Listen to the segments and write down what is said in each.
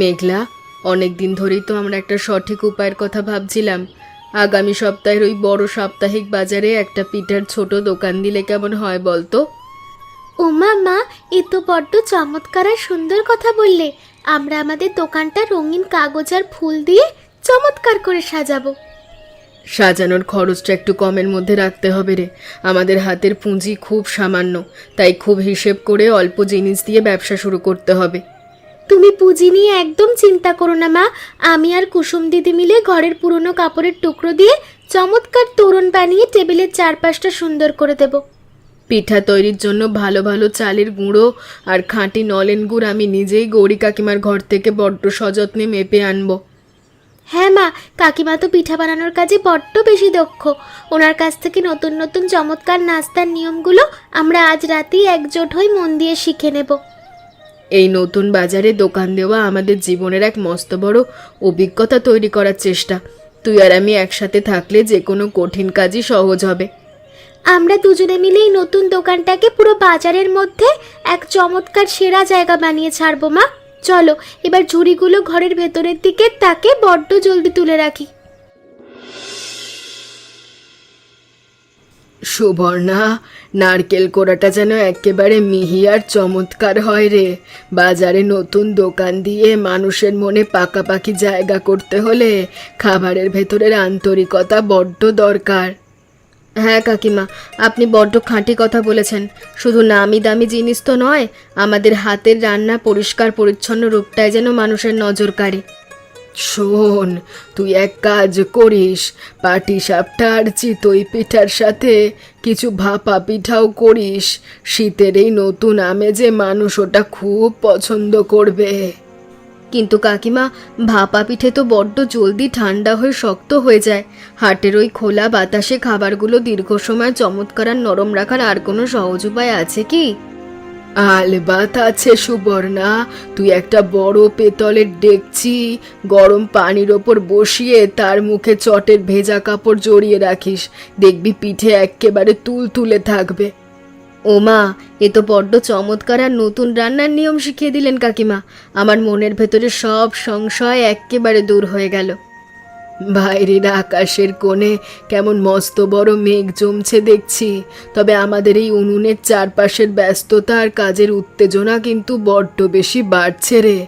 মেঘলা, অনেক দিন ধরেই তো আমরা একটা সঠিক উপায়ের কথা ভাবছিলাম। আগামী সপ্তাহের ওই বড় সাপ্তাহিক বাজারে একটা পিঠার ছোট দোকান দিলে কেমন হয় বলতো? ওমা মা, এ তো বড্ড চমৎকার আর সুন্দর কথা বললে। আমরা আমাদের দোকানটা রঙিন কাগজ আর ফুল দিয়ে চমৎকার করে সাজাবো। সাজানোর খরচটা একটু কমের মধ্যে রাখতে হবে রে। আমাদের হাতের পুঁজি খুব সামান্য, তাই খুব হিসেব করে অল্প জিনিস দিয়ে ব্যবসা শুরু করতে হবে। তুমি পুঁজি নিয়ে একদম চিন্তা করো না মা। আমি আর কুসুম দিদি মিলে ঘরের পুরনো কাপড়ের টুকরো দিয়ে চমৎকার তোরণ বানিয়ে টেবিলের চারপাশটা সুন্দর করে দেব। পিঠা তৈরির জন্য ভালো ভালো চালের গুঁড়ো আর খাঁটি নলেন গুড় আমি নিজেই গৌরী কাকিমার ঘর থেকে বড্ড সযত্নে মেপে আনবো। হ্যাঁ মা, কাকিমা তো পিঠা বানানোর কাজে বড্ড বেশি দক্ষ। ওনার কাছ থেকে নতুন নতুন চমৎকার নাস্তার নিয়মগুলো আমরা আজ রাতেই একজোট হয়ে মন দিয়ে শিখে নেব। এই নতুন বাজারে দোকান দেওয়া আমাদের জীবনের এক মস্ত বড় অভিজ্ঞতা তৈরি করার চেষ্টা। তুই আর আমি একসাথে থাকলে যে কোনো কঠিন কাজই সহজ হবে। আমরা দুজনে মিলে এই নতুন দোকানটাকে পুরো বাজারের মধ্যে এক চমৎকার সেরা জায়গা বানিয়ে ছাড়বো মা। চলো এবার ঝুড়িগুলো ঘরের ভেতরের দিকে তাকে বড্ড জলদি তুলে রাখি। সুবর্ণা, নারকেল কোড়াটা যেন একেবারে মিহি আর চমৎকার হয় রে। বাজারে নতুন দোকান দিয়ে মানুষের মনে পাকাপাকি জায়গা করতে হলে খাবারের ভেতরের আন্তরিকতা বড্ড দরকার। হ্যাঁ কাকিমা, আপনি বড্ড খাঁটি কথা বলেছেন। শুধু নামি দামি জিনিস তো নয়, আমাদের হাতের রান্না পরিষ্কার পরিচ্ছন্ন রূপটাই যেন মানুষের নজর কাড়ে। শোন, তুই এক কাজ করিস, পাটিসাপটা আর চিতই পিঠার সাথে কিছু ভাপা পিঠাও করিস। শীতের এই নতুন আমেজে মানুষ ওটা খুব পছন্দ করবে। কিন্তু কাকিমা, ভাপা পিঠে তো বড্ড জলদি ঠান্ডা হয়ে শক্ত হয়ে যায়। হাটের ওই খোলা বাতাসে খাবারগুলো দীর্ঘ সময় চমৎকার আর নরম রাখার আর কোনো সহজ উপায় আছে কি? আলবাত আছে সুবর্ণা। তুই একটা বড় পেতলের ডেকচি গরম পানির ওপর বসিয়ে তার মুখে চটের ভেজা কাপড় জড়িয়ে রাখিস। দেখবি পিঠে একেবারে তুলতুলে থাকবে। ওমা, এ তো বড্ড চমৎকার আর নতুন রান্নার নিয়ম শিখিয়ে দিলেন কাকিমা। আমার মনের ভেতরে সব সংশয় একেবারে দূর হয়ে গেল। বাইরের আকাশের কোণে কেমন মস্ত বড় মেঘ জমছে দেখছি, তবে আমাদের এই উনুনের চারপাশের ব্যস্ততা আর কাজের উত্তেজনা কিন্তু বড্ড বেশি বাড়ছে রে।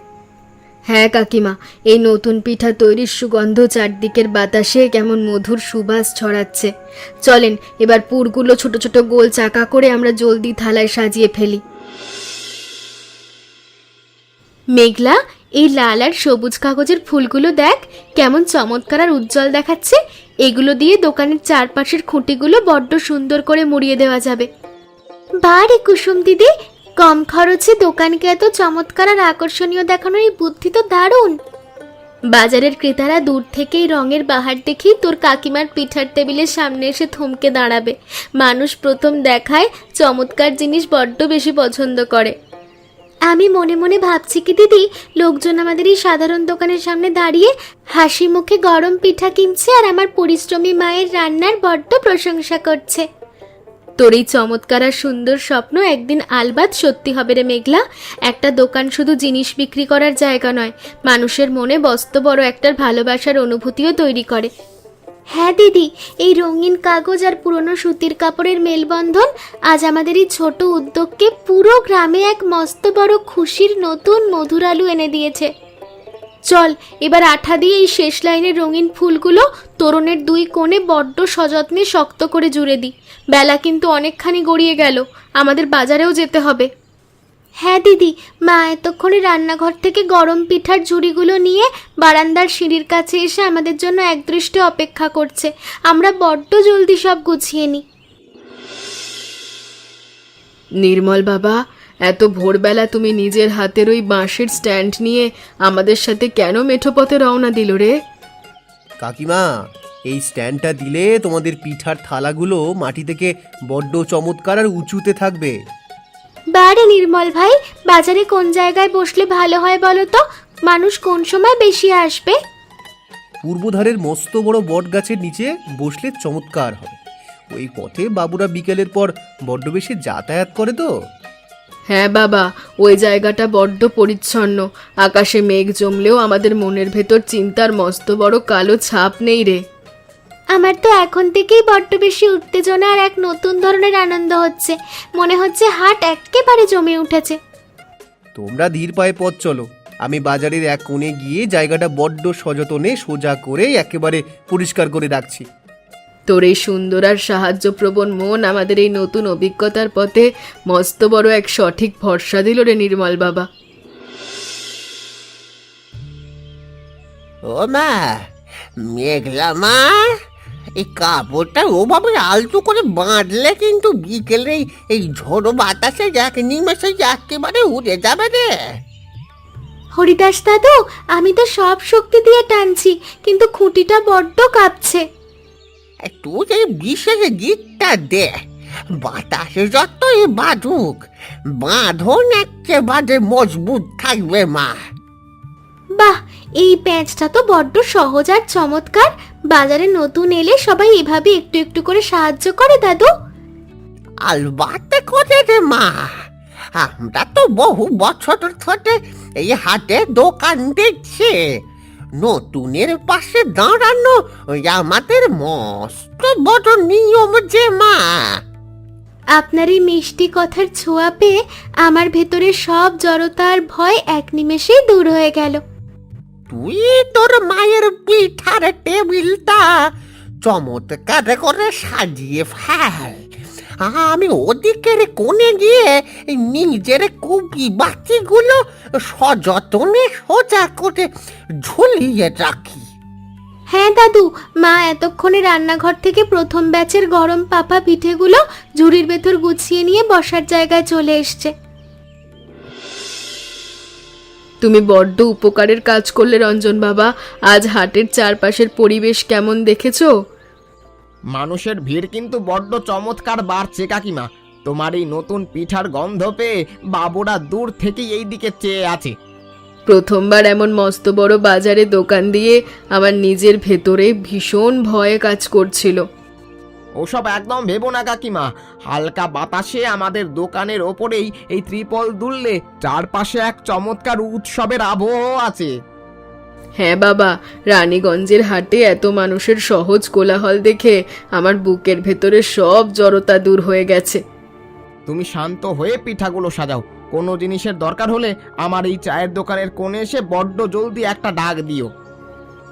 হ্যাঁ কাকিমা, এই নতুন পিঠা তৈরির সুগন্ধ চারদিকের বাতাসে কেমন মধুর সুবাস ছড়াচ্ছে। চলেন এবার পুরগুলো ছোট ছোট গোল চাকা করে আমরা জলদি থালায় সাজিয়ে ফেলি। মেঘলা, এই লাল আর সবুজ কাগজের ফুলগুলো দেখ কেমন চমৎকার আর উজ্জ্বল দেখাচ্ছে। এগুলো দিয়ে দোকানের চারপাশের খুঁটিগুলো বড্ড সুন্দর করে মুড়িয়ে দেওয়া যাবে। বারে কুসুম দিদি, কম খরচে দোকানকে এত চমৎকার আর আকর্ষণীয় দেখানোর এই বুদ্ধি তো দারুণ। বাজারের ক্রেতারা দূর থেকেই রঙের বাহার দেখেই তোর কাকিমার পিঠার টেবিলের সামনে এসে থমকে দাঁড়াবে। মানুষ প্রথম দেখায় চমৎকার জিনিস বড্ড বেশি পছন্দ করে। আমি মনে মনে ভাবছি কি দিদি, লোকজন আমাদের এই সাধারণ দোকানের সামনে দাঁড়িয়ে হাসি মুখে গরম পিঠা কিনছে আর আমার পরিশ্রমী মায়ের রান্নার বড্ড প্রশংসা করছে। তোর এই চমৎকার আর সুন্দর স্বপ্ন একদিন আলবাত সত্যি হবে রে মেঘলা। একটা দোকান শুধু জিনিস বিক্রি করার জায়গা নয়, মানুষের মনে বস্ত বড় একটার ভালোবাসার অনুভূতিও তৈরি করে। হ্যাঁ দিদি, এই রঙিন কাগজ আর পুরনো সুতির কাপড়ের মেলবন্ধন আজ আমাদের এই ছোট উদ্যোগকে পুরো গ্রামে এক মস্ত বড় খুশির নতুন মধুর আলো এনে দিয়েছে। চল এবার আঠা দিয়ে এই শেষ লাইনের রঙিন ফুলগুলো তোরণের দুই কোণে বড্ড সযত্নে শক্ত করে জুড়ে দিই। বেলা কিন্তু অনেকখানি গড়িয়ে গেল, আমাদের বাজারেও যেতে হবে। হ্যাঁ দিদি, মা এতক্ষণে রান্নাঘর থেকে গরম পিঠার ঝুড়িগুলো নিয়ে বারান্দার সিঁড়ির কাছে এসে আমাদের জন্য একদৃষ্টে অপেক্ষা করছে। আমরা বড্ড জলদি সব গুছিয়ে নিই। নির্মল বাবা, এত ভোরবেলা তুমি নিজের হাতের ওই বাঁশের স্ট্যান্ড নিয়ে আমাদের সাথে কেন মেঠো পথে রওনা দিল রে? কাকিমা, এই স্ট্যান্ডটা দিলে তোমাদের পিঠার থালাগুলো মাটি থেকে বড্ড চমৎকার আর উঁচুতে থাকবে। বারে নির্মল ভাই, বাজারে কোন জায়গায় বসলে ভালো হয় বলো তো? মানুষ কোন সময় বেশি আসবে? পূর্বধারের মস্ত বড় বট গাছের নিচে বসলে চমৎকার হবে। ওই পথে বাবুরা বিকেলের পর বড্ড বেশি যাতায়াত করে তো। হ্যাঁ বাবা, ওই জায়গাটা বড্ড পরিচ্ছন্ন। আকাশে মেঘ জমলেও আমাদের মনের ভেতর চিন্তার মস্ত বড় কালো ছাপ নেই রে। আমার তো এখন থেকেই বড্ড বেশি উত্তেজনা আর এক নতুন ধরনের আনন্দ হচ্ছে। মনে হচ্ছে হাট একেবারে জমে উঠেছে। তোমরা ধীর পায়ে পথ চলো, আমি বাজারের এক কোণে গিয়ে জায়গাটা বড্ড সযতনে সোজা করে একেবারে পরিষ্কার করে রাখছি। তোর এই সুন্দর আর সাহায্যপ্রবণ মন আমাদের এই নতুন অভিজ্ঞতার পথে মস্ত বড় এক সঠিক ভরসা দিল রে নির্মল বাবা। ও মা, মেঘলা মা, এই কাপড়টা ওভাবে আলতো করে বাঁধলে কিন্তু বিকেলে এই ঝোড়ো বাতাসে এক নিমেষে একেবারে উড়ে যাবে রে। হরিদাস দাদু, আমি তো সব শক্তি দিয়ে টানছি, কিন্তু খুঁটিটা বড্ড কাঁপছে। তুই এই বিশেষ গীতটা দে, বাতাসে যতই বাঁধুক বাঁধন একেবারে মজবুত থাকবে মা। বাহ, এই প্যাঁচটা তো বড্ড সহজ আর চমৎকার। বাজারে নতুন এলে সবাই এভাবে একটু একটু করে সাহায্য করে দাদু? আলবাতে করে রে মা, আমরা তো বহু বছর ধরে এই হাটে দোকান দিচ্ছি। নতুনের পাশে দাঁড়ানো ওই আমাদের মস্ত বড় নিয়ম যে মা। আপনার এই মিষ্টি কথার ছোঁয়া পেয়ে আমার ভেতরে সব জড়তা আর ভয় এক নিমেষেই দূর হয়ে গেল। তুই তোর মায়ের পিঠার টেবিলটা চমৎকার করে সাজিয়ে ফেল, আমি ওদিকের কোণে গিয়ে নিজের কুপি বাতিগুলো সযতনে সোজা করে ঝুলিয়ে রাখি। হ্যাঁ দাদু, মা এতক্ষণে রান্নাঘর থেকে প্রথম ব্যাচের গরম পাপা পিঠেগুলো ঝুড়ির ভেতর গুছিয়ে নিয়ে বসার জায়গায় চলে এসছে। তুমি বড্ড উপকারের কাজ করলে রঞ্জন বাবা। আজ হাটের চারপাশের পরিবেশ কেমন দেখেছো? মানুষের ভিড় কিন্তু বড্ড চমৎকার বাড়ছে কাকিমা। তোমার এই নতুন পিঠার গন্ধ পেয়ে বাবুরা দূর থেকেই এই দিকে চেয়ে আছে। প্রথমবার এমন মস্ত বড় বাজারে দোকান দিয়ে আমার নিজের ভেতরে ভীষণ ভয়ে কাজ করছিল। ওসব একদম ভেবো না কাকিমা, হালকা বাতাসে আমাদের দোকানের ওপরেই এই ত্রিপল দুললে চারপাশে এক চমৎকার উৎসবের আবহ আছে। হ্যাঁ বাবা, রানীগঞ্জের হাটে এত মানুষের সহজ কোলাহল দেখে আমার বুকের ভেতরে সব জড়তা দূর হয়ে গেছে। তুমি শান্ত হয়ে পিঠাগুলো সাজাও। কোনো জিনিসের দরকার হলে আমার এই চায়ের দোকানের কোণে এসে বড্ড জলদি একটা ডাক দিও।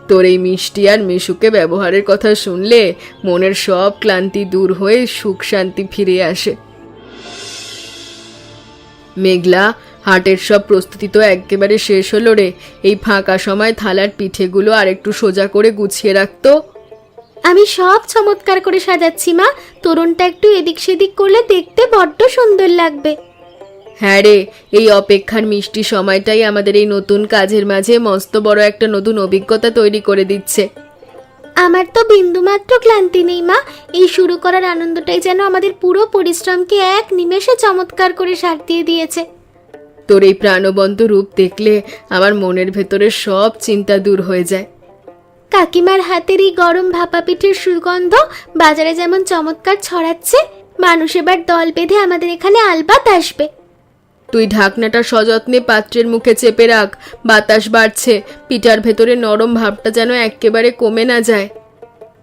তোর এই মিষ্টি আর মিশুকে ব্যবহারের কথা শুনলে মনের সব ক্লান্তি দূর হয়ে সুখ শান্তি ফিরে আসে। মেঘলা, হাটের সব প্রস্তুতি তো একেবারে শেষ হলো রে। এই ফাঁকা সময় থালার পিঠেগুলো আর একটু সোজা করে গুছিয়ে রাখতো। আমি সব চমৎকার করে সাজাচ্ছি মা, তোরণটা একটু এদিক সেদিক করলে দেখতে বড্ড সুন্দর লাগবে। হ্যাঁ রে, এই অপেক্ষার মিষ্টি সময়টাই আমাদের এই নতুন কাজের মাঝে মস্ত বড় একটা নতুন অভিজ্ঞতা তৈরি করে দিচ্ছে। আমার তো বিন্দুমাত্র ক্লান্তি নেই মা, এই শুরু করার আনন্দটাই যেন আমাদের পুরো পরিশ্রমকে এক নিমেষে চমৎকার করে সারিয়ে দিয়েছে। তোর এই প্রাণবন্ত রূপ দেখলে আমার মনের ভেতরে সব চিন্তা দূর হয়ে যায়। কাকিমার হাতের এই গরম ভাপা পিঠের সুগন্ধ বাজারে যেমন চমৎকার ছড়াচ্ছে, মানুষ এবার দল বেঁধে আমাদের এখানে আলবাত আসবে। তুই ঢাকনাটা সযত্নে পাত্রের মুখে চেপে রাখ, বাতাস বাড়ছে, পিঠার ভেতরে নরম ভাবটা যেন একেবারে কমে না যায়।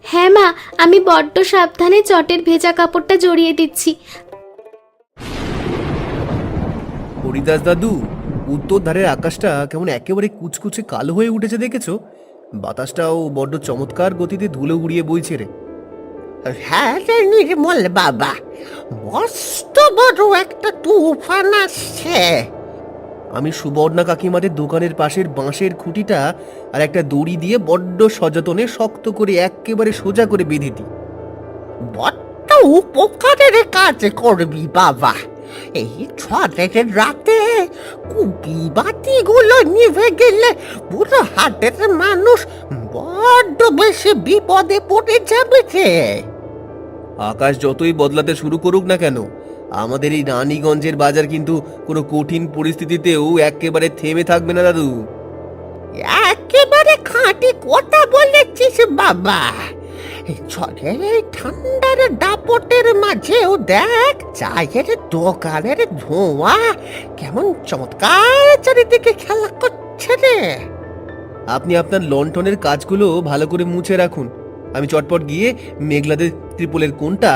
হ্যাঁ মা, আমি বড্ড সাবধানে চটের ভেজা কাপড়টা জড়িয়ে দিচ্ছি। হরিদাস দাদু, উত্তর ধারের আকাশটা কেমন একেবারে কুচকুচে কালো হয়ে উঠেছে দেখেছো? বাতাসটাও বড্ড চমৎকার গতিতে ধুলো উড়িয়ে বইছে রে। হ্যাঁ রে নির্মল বাবা, মস্ত বড় একটা তুফান আসছে। আমি সুবর্ণা কাকিমাদের দোকানের পাশের বাঁশের খুঁটিটা আর একটা দড়ি দিয়ে বড্ড সযতনে শক্ত করে একেবারে সোজা করে বেঁধে দিই। বড্ড উপকারের কাজ করবি বাবা। এই ঝড়ের রাতে কুপি বাতিগুলো নিভে গেলে পুরো হাটের মানুষ বড্ড বেশি বিপদে পড়ে যাবে রে। আকাশ যতই বদলাতে শুরু করুক না কেন, আমাদের এই রানীগঞ্জের বাজার কিন্তু কোনো কঠিন পরিস্থিতিতেও একেবারে থেমে থাকবে না দাদু। একেবারে খাঁটি কথা বলেছিস বাবা। এই ঝড়ের এই ঠান্ডার দাপটের মাঝেও দেখ চায়ের দোকানের ধোঁয়া কেমন চমৎকার চারিদিকে খেলা করছে রে। আপনি আপনার লণ্ঠনের কাজগুলো ভালো করে মুছে রাখুন, আমি চটপট গিয়ে মেঘলাদের ত্রিপলের কোণটা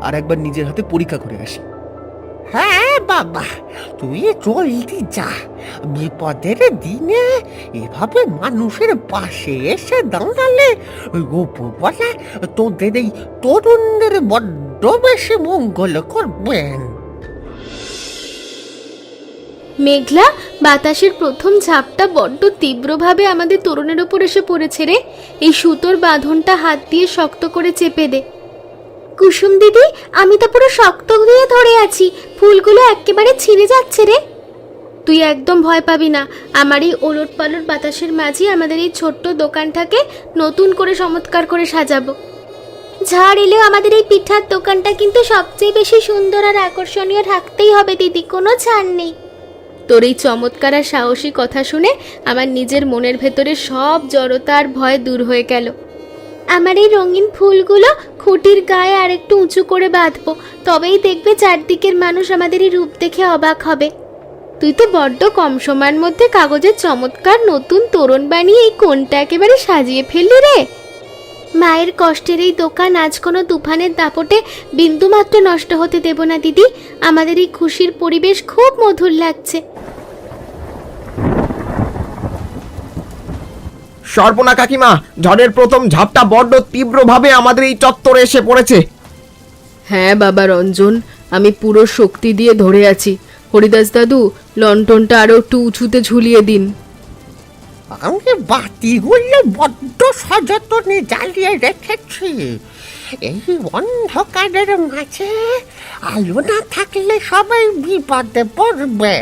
আর একবার নিজের হাতে পরীক্ষা করে আসি। হ্যাঁ বাবা, তুই জলদি যা। বিপদের দিনে এভাবে মানুষের পাশে এসে দাঁড়ালে উপরওয়ালা তোদের এই তরুণদের বড্ড বেশি মঙ্গল করবেন। মেঘলা, বাতাসের প্রথম ঝাপটা বড্ড তীব্রভাবে আমাদের তরুণের ওপর এসে পড়েছে রে। এই সুতোর বাঁধনটা হাত দিয়ে শক্ত করে চেপে দে। কুসুম দিদি, আমি তো পুরো শক্ত দিয়ে ধরে আছি, ফুলগুলো একেবারে ছিঁড়ে যাচ্ছে রে। তুই একদম ভয় পাবি না, আমার এই ওলট পালট বাতাসের মাঝে আমাদের এই ছোট্ট দোকানটাকে নতুন করে চমৎকার করে সাজাবো। ঝড় এলেও আমাদের এই পিঠার দোকানটা কিন্তু সবচেয়ে বেশি সুন্দর আর আকর্ষণীয় থাকতেই হবে দিদি, কোনো ছাড় নেই। তোর এই চমৎকার আর সাহসী কথা শুনে আমার নিজের মনের ভেতরে সব জড়তা আর ভয় দূর হয়ে গেল। আমার এই রঙিন ফুলগুলো খুঁটির গায়ে আর একটু উঁচু করে বাঁধবো, তবেই দেখবে চারদিকের মানুষ আমাদের এই রূপ দেখে অবাক হবে। তুই তো বড্ড কম সময়ের মধ্যে কাগজের চমৎকার নতুন তোরণ বানিয়ে এই কোণটা একেবারে সাজিয়ে ফেললি রে। মায়ের কষ্টের এই দোকান আজ কোনো তুফানের দাপটে বিন্দুমাত্র নষ্ট হতে দেব না দিদি। আমাদের এই খুশির পরিবেশ খুব মধুর লাগছে। সর্বনা কাকিমা, ঝড়ের প্রথম ঝাপটা বড্ড তীব্রভাবে আমাদের এই চত্বরে এসে পড়েছে। হ্যাঁ বাবা রঞ্জন, আমি পুরো শক্তি দিয়ে ধরে আছি। হরিদাস দাদু, লণ্ঠনটা আরো একটু উঁচুতে ঝুলিয়ে দিন। আমি বাতিগুলো বড্ড সযত্নে জ্বালিয়ে রেখেছি। এই অন্ধকারের মাঝে আলো না থাকলে সবাই বিপদে পড়বে।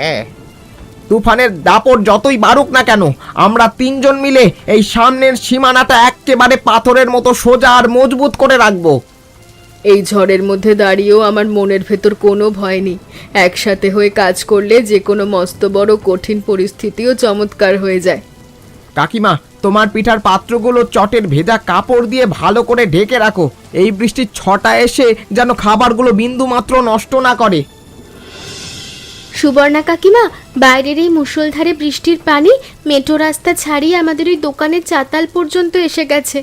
তুফানের দাপট যতই বাড়ুক না কেন, আমরা তিনজন মিলে এই সামনের সীমানাটা একেবারে পাথরের মতো সোজা আর মজবুত করে রাখবো। এই ঝড়ের মধ্যে দাঁড়িয়েও আমার মনের ভেতর কোনো ভয় নেই। একসাথে হয়ে কাজ করলে যে কোনো মস্ত বড় কঠিন পরিস্থিতিও চমৎকার হয়ে যায়। কাকিমা, তোমার পিঠার পাত্রগুলো চটের ভেজা কাপড় দিয়ে ভালো করে ঢেকে রাখো। এই বৃষ্টির ছটা এসে যেন খাবারগুলো বিন্দু মাত্র নষ্ট না করে। সুবর্ণা কাকিমা, বাইরের এই মুষলধারে বৃষ্টির পানি মেঠো রাস্তা ছাড়িয়ে আমাদের ওই দোকানের চাতাল পর্যন্ত এসে গেছে।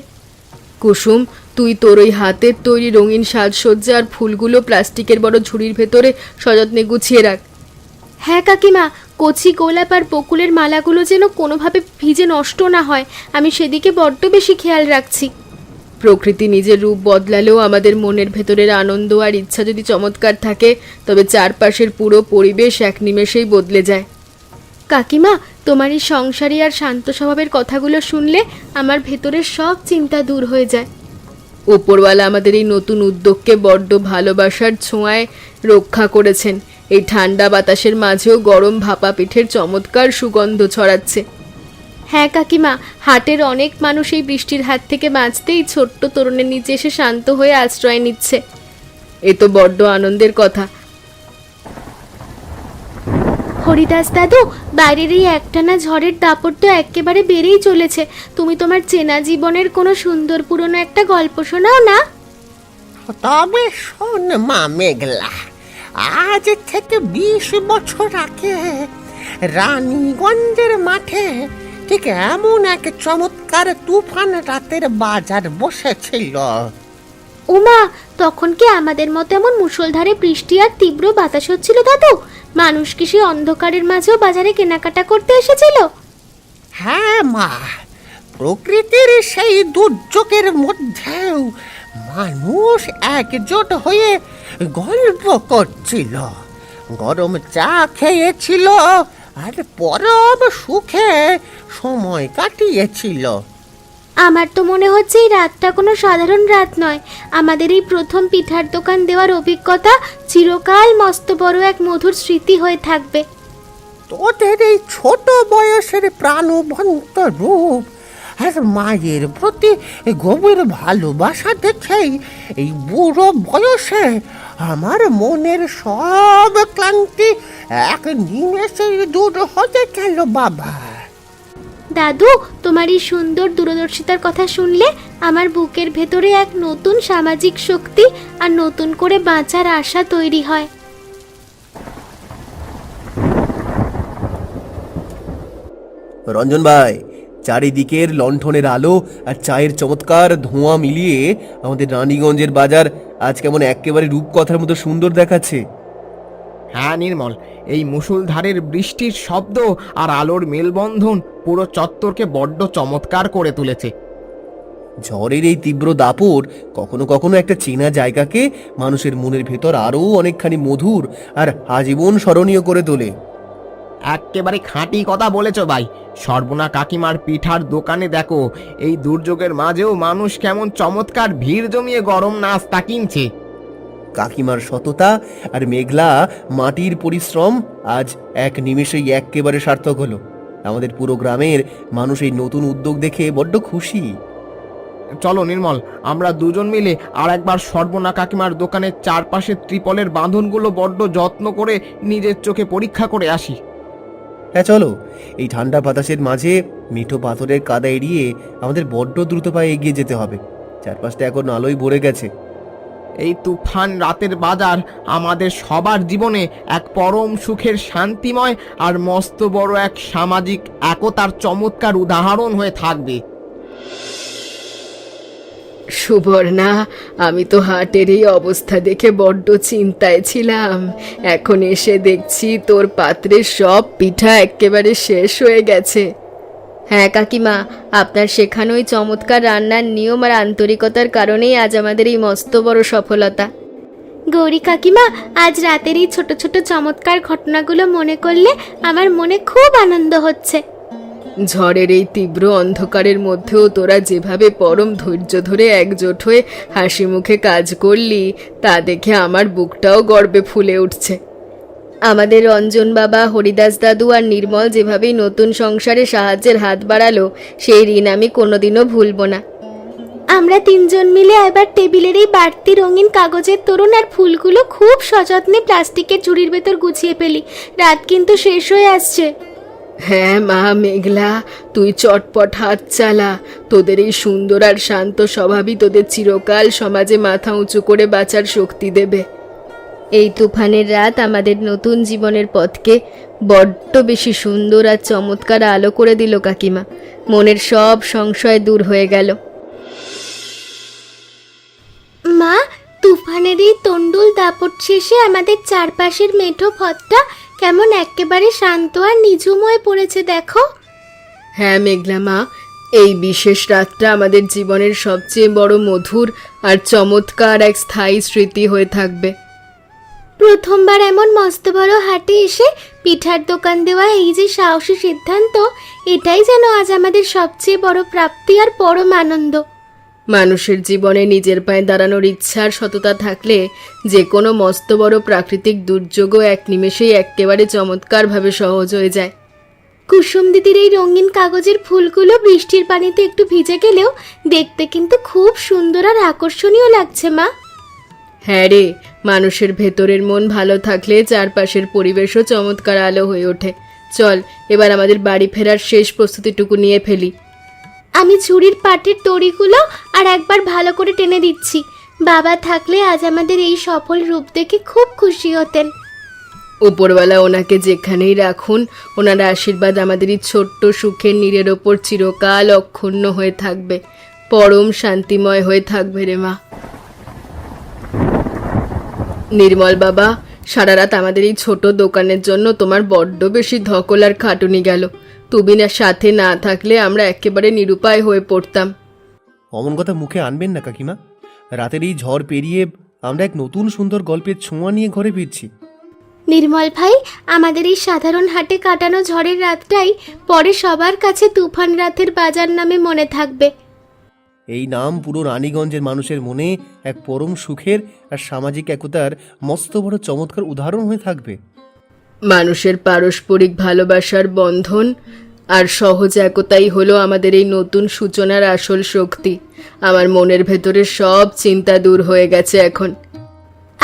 কুসুম, তুই তোর ওই হাতের তৈরি রঙিন সাজসজ্জা আর ফুলগুলো প্লাস্টিকের বড় ঝুড়ির ভেতরে সযত্নে গুছিয়ে রাখ। হ্যাঁ কাকিমা, কচি গোলাপ আর বকুলের মালাগুলো যেন কোনোভাবে ভিজে নষ্ট না হয়, আমি সেদিকে বড্ড বেশি খেয়াল রাখছি। প্রকৃতি নিজের রূপ বদলালেও আমাদের মনের ভেতরের আনন্দ আর ইচ্ছা যদি চমৎকার থাকে, তবে চারপাশের পুরো পরিবেশ এক নিমেষেই বদলে যায়। কাকিমা, তোমার এই সংসারী আর শান্ত স্বভাবের কথাগুলো শুনলে আমার ভেতরের সব চিন্তা দূর হয়ে যায়। ওপরওয়ালা আমাদের এই নতুন উদ্যোগকে বড্ড ভালোবাসার ছোঁয়ায় রক্ষা করেছেন। এই ঠান্ডা বাতাসের মাঝেও গরম ভাপা পিঠের চমৎকার সুগন্ধ ছড়াচ্ছে। হ্যাঁ কাকিমা, হাটের অনেক মানুষ এই বৃষ্টির হাত থেকে বাঁচতেই ছোট্ট তরুণের নিচে এসে শান্ত হয়ে আশ্রয় নিচ্ছে। এ তো বড্ড আনন্দের কথা। হরিদাস দাদু, বাইরের এই একটানা ঝড়ের দাপট তো একেবারে বেড়েই চলেছে। তুমি তোমার চেনা জীবনের কোনো সুন্দর পুরনো একটা গল্প শোনাও না। তবে শোন মা মেঘলা, আজ থেকে 20 বছর আগে রানীগঞ্জের মাঠে ঠিক এমন এক চমৎকার তুফান রাতের বাজার বসেছিল। উমা, তখন কি আমাদের মতো এমন মুষলধারে বৃষ্টি আর তীব্র বাতাস হচ্ছিল দাদু? মানুষ কি সেই অন্ধকারের মাঝেও বাজারে কেনাকাটা করতে এসেছিল? হ্যাঁ মা, প্রকৃতির সেই দুর্যোগের মধ্যেও মানুষ একজোট হয়ে গল্প করছিল, গরম চা খেয়েছিল আর পরম সুখে সময় কাটিয়েছিল। আমার তো মনে হচ্ছে এই রাতটা কোনো সাধারণ রাত নয়। আমাদের এই প্রথম পিঠার দোকান দেওয়ার অভিজ্ঞতা চিরকাল মস্ত বড় এক মধুর স্মৃতি হয়ে থাকবে। তোদের এই ছোট বয়সের প্রাণবন্ত রূপ আর মায়ের প্রতি গভীর ভালোবাসা দেখেই এই বুড়ো বয়সে আমার মনের সব ক্লান্তি এক নিমেষে দূর হয়ে গেল বাবা। দাদু, তোমার এই সুন্দর দূরদর্শিতার কথা শুনলে আমার বুকের ভেতরে এক নতুন সামাজিক শক্তি আর নতুন করে বাঁচার আশা তৈরি হয়। রঞ্জন ভাই, চারিদিকের লণ্ঠনের আলো আর চায়ের চমৎকার ধোঁয়া মিলিয়ে আমাদের রানীগঞ্জের বাজার আজ কেমন একেবারে রূপকথার মতো সুন্দর দেখাচ্ছে। হ্যাঁ নির্মল, এই মুষলধারের বৃষ্টির শব্দ আর আলোর মেলবন্ধন পুরো চত্বরকে বড্ড চমৎকার করে তুলেছে। ঝড়ের এই তীব্র দাপট কখনো কখনো একটা চেনা জায়গাকে মানুষের মনের ভেতর আরও অনেকখানি মধুর আর আজীবন স্মরণীয় করে তোলে। একেবারে খাঁটি কথা বলেছ ভাই। সর্বনা কাকিমার পিঠার দোকানে দেখো, এই দুর্যোগের মাঝেও মানুষ কেমন চমৎকার ভিড় জমিয়ে গরম নাস্তা কিনছে। কাকিমার সততা আর মেঘলা মাটির পরিশ্রম আজ এক নিমেষেই একেবারে সার্থক হলো। আমাদের পুরো গ্রামের মানুষ এই নতুন উদ্যোগ দেখে বড্ড খুশি। চলো নির্মল, আমরা দুজন মিলে আর একবার সর্বনা কাকিমার দোকানের চারপাশে ত্রিপলের বাঁধনগুলো বড্ড যত্ন করে নিজের চোখে পরীক্ষা করে আসি। হ্যাঁ চলো, এই ঠান্ডা বাতাসের মাঝে মিঠো পাথরের কাদা এড়িয়ে আমাদের বড্ড দ্রুত পায়ে এগিয়ে যেতে হবে। চারপাশটা এখন আলোয় ভরে গেছে। এই তুফান রাতের বাজার আমাদের সবার জীবনে এক পরম সুখের শান্তিময় আর মস্ত বড় এক সামাজিক একতার চমৎকার উদাহরণ হয়ে থাকবে। সুবর্ণা, আমি তো হাটের এই অবস্থা দেখে বড্ড চিন্তায় ছিলাম। এখন এসে দেখছি তোর পাত্রের সব পিঠা একেবারে শেষ হয়ে গেছে। হ্যাঁ কাকিমা, আপনার শেখানো ওই চমৎকার রান্নার নিয়ম আর আন্তরিকতার কারণেই আজ আমাদের এই মস্ত বড় সফলতা। গৌরী কাকিমা, আজ রাতের এই ছোট ছোট চমৎকার ঘটনাগুলো মনে করলে আমার মনে খুব আনন্দ হচ্ছে। ঝড়ের এই তীব্র অন্ধকারের মধ্যেও তোরা যেভাবে পরম ধৈর্য ধরে একজোট হয়ে হাসি মুখে কাজ করলি, তা দেখে আমার বুকটাও গর্বে ফুলে উঠছে। আমাদের রঞ্জন বাবা, হরিদাস দাদু আর নির্মল যেভাবেই নতুন সংসারে সাহায্যের হাত বাড়ালো, সেই ঋণ আমি কোনোদিনও ভুলবো না। আমরা তিনজন মিলে এবার টেবিলের এই বাড়তি রঙিন কাগজের তোরণ আর ফুলগুলো খুব সযত্নে প্লাস্টিকের ঝুড়ির ভেতর গুছিয়ে ফেলি। রাত কিন্তু শেষ হয়ে আসছে। হ্যাঁ মা মেঘলা, তুই চটপট হাত চালা। তোদের এই সুন্দর আর শান্ত স্বভাবই তোদের চিরকাল সমাজে মাথা উঁচু করে বাঁচার শক্তি দেবে। এই তুফানের রাত আমাদের নতুন জীবনের পথকে বড্ড বেশি সুন্দর আর চমৎকার আলো করে দিল কাকিমা। মনের সব সংশয় দূর হয়ে গেল। মা, তুফানের এই তন্ডুল দাপট শেষে আমাদের চারপাশের মেঠো পথটা কেমন একেবারে শান্ত আর নিঝুম হয়ে পড়েছে দেখো। হ্যাঁ মেঘলা মা, এই বিশেষ রাতটা আমাদের জীবনের সবচেয়ে বড় মধুর আর চমৎকার এক স্থায়ী স্মৃতি হয়ে থাকবে। প্রথমবার এমন মস্ত বড় হাটে এসে পিঠার দোকান দেওয়া এই যে সাহসী সিদ্ধান্ত, এটাই যেন আজ আমাদের সবচেয়ে বড় প্রাপ্তি আর পরম আনন্দ। মানুষের জীবনে নিজের পায়ে দাঁড়ানোর ইচ্ছার সততা থাকলে যে কোনো মস্ত বড় প্রাকৃতিক দুর্যোগও এক নিমেষেই একেবারে চমৎকারভাবে সহজ হয়ে যায়। কুসুম দিদির এই রঙিন কাগজের ফুলগুলো বৃষ্টির পানিতে একটু ভিজে গেলেও দেখতে কিন্তু খুব সুন্দর আর আকর্ষণীয় লাগছে মা। হ্যাঁ রে, মানুষের ভেতরের মন ভালো থাকলে চারপাশের পরিবেশও চমৎকার আলো হয়ে ওঠে। চল এবার আমাদের বাড়ি ফেরার শেষ প্রস্তুতিটুকু নিয়ে ফেলি। আমি ঝুড়ির পাটের দড়িগুলো আর একবার ভালো করে টেনে দিচ্ছি। বাবা থাকলে আজ আমাদের এই সফল রূপ দেখে খুব খুশি হতেন। উপরওয়ালা ওনাকে যেখানেই রাখুন, ওনার আশীর্বাদ আমাদের এই ছোট্ট সুখের নীড়ের ওপর চিরকাল অক্ষুণ্ণ হয়ে থাকবে, পরম শান্তিময় হয়ে থাকবে রে মা। নির্মল বাবা, সারা রাত আমাদের এই ছোট দোকানের জন্য তোমার বড্ড বেশি ধকল আর খাটুনি গেল। তুমি না সাথে না থাকলে আমরা একেবারে নিরুপায় হয়ে পড়তাম। অমন কথা মুখে আনবেন না কাকিমা। রাতের এই ঝড় পেরিয়ে আমরা এক নতুন সুন্দর গল্পের ছোঁয়া নিয়ে ঘরে ফিরছি। নির্মল ভাই, আমাদের এই সাধারণ হাটে কাটানো ঝড়ের রাতটাই পরে সবার কাছে তুফান রাতের বাজার নামে মনে থাকবে। এই নাম পুরো রানীগঞ্জের মানুষের মনে এক পরম সুখের আর সামাজিক একতার মস্ত বড় চমৎকার উদাহরণ হয়ে থাকবে। মানুষের পারস্পরিক ভালোবাসার বন্ধন আর সহজ একতাই হলো আমাদের এই নতুন সূচনার আসল শক্তি। আমার মনের ভেতরে সব চিন্তা দূর হয়ে গেছে এখন।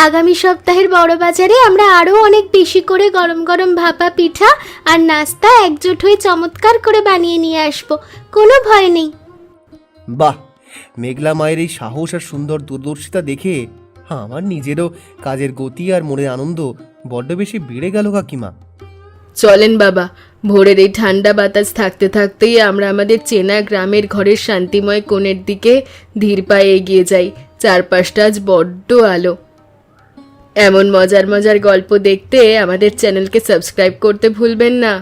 আগামী সপ্তাহের বড় বাজারে আমরা আরো অনেক বেশি করে গরম গরম ভাপা পিঠা আর নাস্তা একজোট হয়ে চমৎকার করে বানিয়ে নিয়ে আসবো, কোনো ভয় নেই। বাহ, মেঘলা মায়ের এই সাহস আর সুন্দর দূরদর্শিতা দেখে আমার নিজেরও কাজের গতি আর মনের আনন্দ বড্ড বেশি বেড়ে গেল কাকিমা। চলেন বাবা, ভোরের এই ঠান্ডা বাতাস থাকতে থাকতেই আমরা আমাদের চেনা গ্রামের ঘরের শান্তিময় কোণের দিকে ধীর পায়ে এগিয়ে যাই। চারপাশটা আজ বড্ড আলো। এমন মজার মজার গল্প দেখতে আমাদের চ্যানেলকে সাবস্ক্রাইব করতে ভুলবেন না।